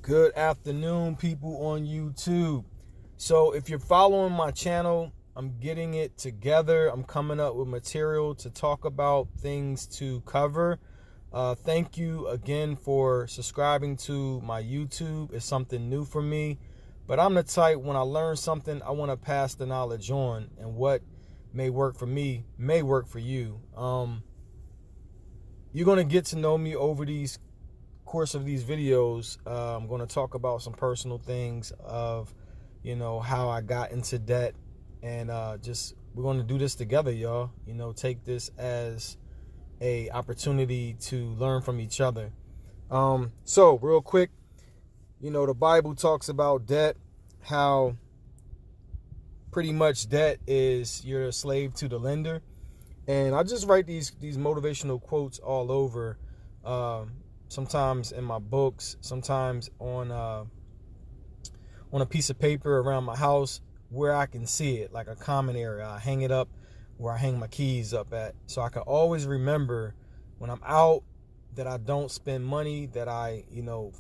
Good afternoon, people on YouTube. So if you're following my channel, I'm getting it together. I'm coming up with material to talk about, things to cover. Thank you again for subscribing to my YouTube. It's something new for me, but I'm the type, when I learn something, I want to pass the knowledge on, and what may work for me may work for you. You're going to get to know me over these course of these videos. I'm going to talk about some personal things of, how I got into debt, and we're going to do this together, y'all. Take this as a opportunity to learn from each other. So real quick, the Bible talks about debt, how pretty much debt is you're a slave to the lender. And I just write these motivational quotes all over, sometimes in my books, sometimes on a piece of paper around my house where I can see it, like a common area. I hang it up where I hang my keys up at, so I can always remember when I'm out that I don't spend money, that I,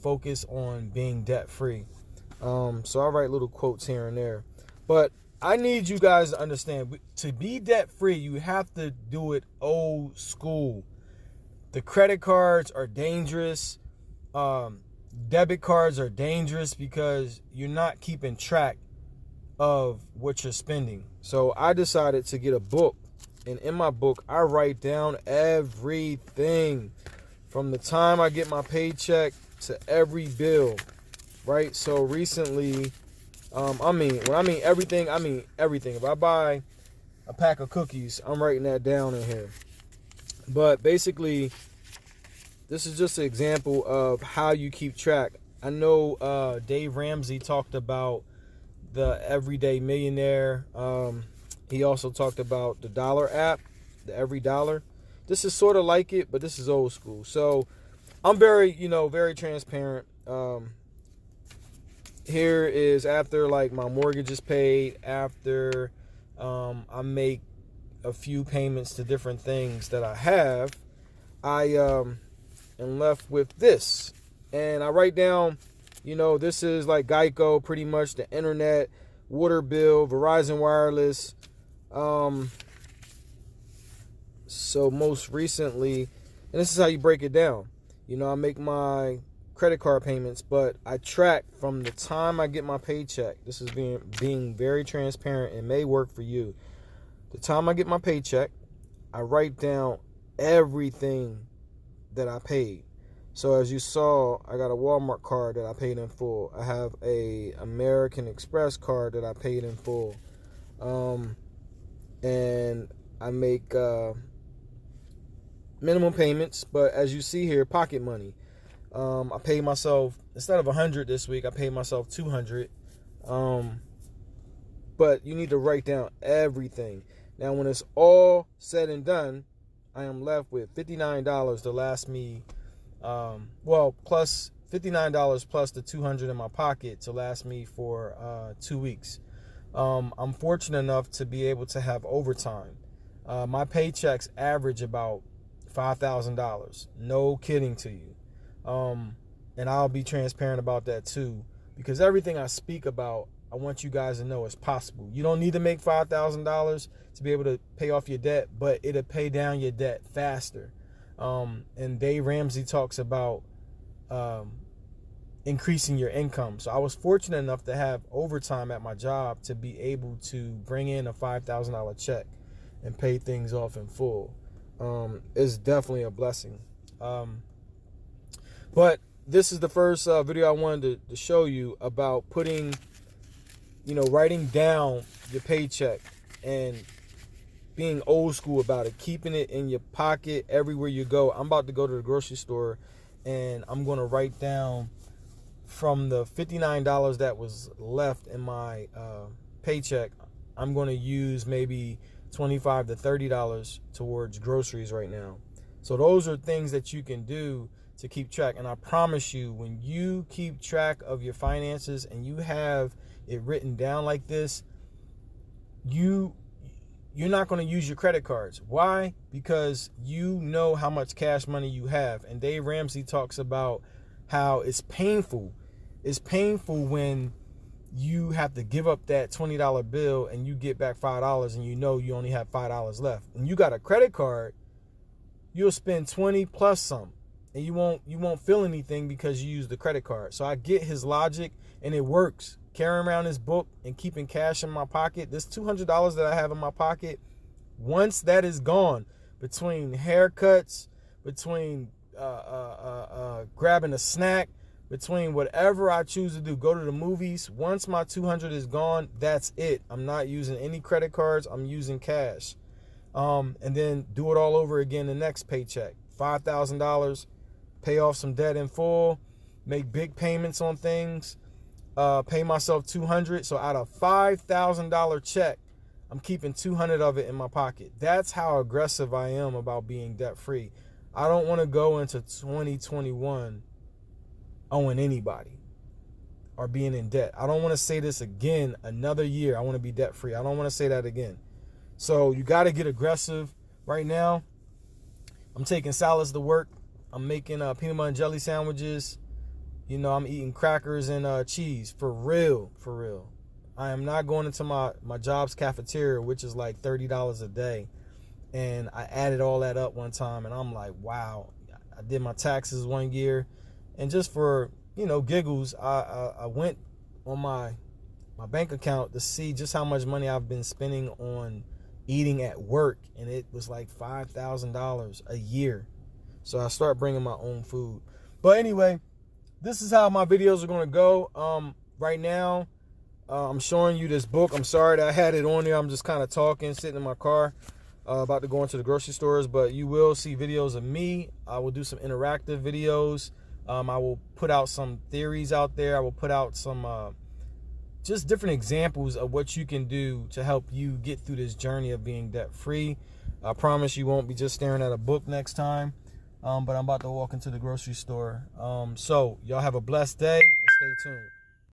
focus on being debt free. So I write little quotes here and there. But I need you guys to understand, to be debt free, you have to do it old school. The credit cards are dangerous. Debit cards are dangerous because you're not keeping track of what you're spending. So I decided to get a book, and in my book I write down everything from the time I get my paycheck to every bill, right? So recently, when I mean everything, I mean everything. If I buy a pack of cookies, I'm writing that down in here. But basically, this is just an example of how you keep track. I know Dave Ramsey talked about the Everyday Millionaire. He also talked about the dollar app, the Every Dollar. This is sort of like it, but this is old school. So I'm very transparent. Here is after my mortgage is paid, after I make a few payments to different things that I have, I am left with this. And I write down, this is like Geico, pretty much the internet, water bill, Verizon Wireless. So most recently, and this is how you break it down. I make my credit card payments, but I track from the time I get my paycheck. This is being very transparent and may work for you. The time I get my paycheck, I write down everything that I paid. So as you saw, I got a Walmart card that I paid in full. I have a American Express card that I paid in full. And I make minimum payments, but as you see here, pocket money. I paid myself, instead of $100 this week, I paid myself $200. But you need to write down everything. Now, when it's all said and done, I am left with $59 to last me, plus $59 plus the $200 in my pocket to last me for 2 weeks. I'm fortunate enough to be able to have overtime. My paychecks average about $5,000. No kidding to you. And I'll be transparent about that too, because everything I speak about, I want you guys to know it's possible. You don't need to make $5,000 to be able to pay off your debt, but it'll pay down your debt faster. And Dave Ramsey talks about increasing your income. So I was fortunate enough to have overtime at my job to be able to bring in a $5,000 check and pay things off in full. It's definitely a blessing. But this is the first video I wanted to show you about putting, writing down your paycheck and being old school about it, keeping it in your pocket everywhere you go. I'm about to go to the grocery store, and I'm going to write down from the $59 that was left in my paycheck. I'm going to use maybe $25 to $30 towards groceries right now. So those are things that you can do to keep track. And I promise you, when you keep track of your finances and you have it written down like this, you're not going to use your credit cards. Why? Because you know how much cash money you have. And Dave Ramsey talks about how it's painful It's painful when you have to give up that $20 bill and you get back $5 and you know you only have $5 left. And you got a credit card, you'll spend 20 plus some, and you won't feel anything because you use the credit card. So I get his logic, and it works. Carrying around this book and keeping cash in my pocket, this $200 that I have in my pocket, once that is gone, between haircuts, between grabbing a snack, between whatever I choose to do, go to the movies, once my 200 is gone, that's it. I'm not using any credit cards. I'm using cash. And then do it all over again the next paycheck. $5,000, pay off some debt in full, make big payments on things, pay myself $200. So out of $5,000 check, I'm keeping 200 of it in my pocket. That's how aggressive I am about being debt free. I don't want to go into 2021 owing anybody or being in debt. I don't want to say this again another year. I want to be debt free. I don't want to say that again. So you got to get aggressive. Right now, I'm taking salads to work. I'm making peanut butter and jelly sandwiches. You know, I'm eating crackers and cheese. For real, for real. I am not going into my job's cafeteria, which is like $30 a day. And I added all that up one time, and I'm like, wow. I did my taxes one year. And just for, giggles, I went on my bank account to see just how much money I've been spending on eating at work. And it was like $5,000 a year. So I start bringing my own food. But anyway, this is how my videos are going to go. Right now, I'm showing you this book. I'm sorry that I had it on there. I'm just kind of talking, sitting in my car, about to go into the grocery stores. But you will see videos of me. I will do some interactive videos. I will put out some theories out there. I will put out some just different examples of what you can do to help you get through this journey of being debt free. I promise you won't be just staring at a book next time. But I'm about to walk into the grocery store. So y'all have a blessed day and stay tuned.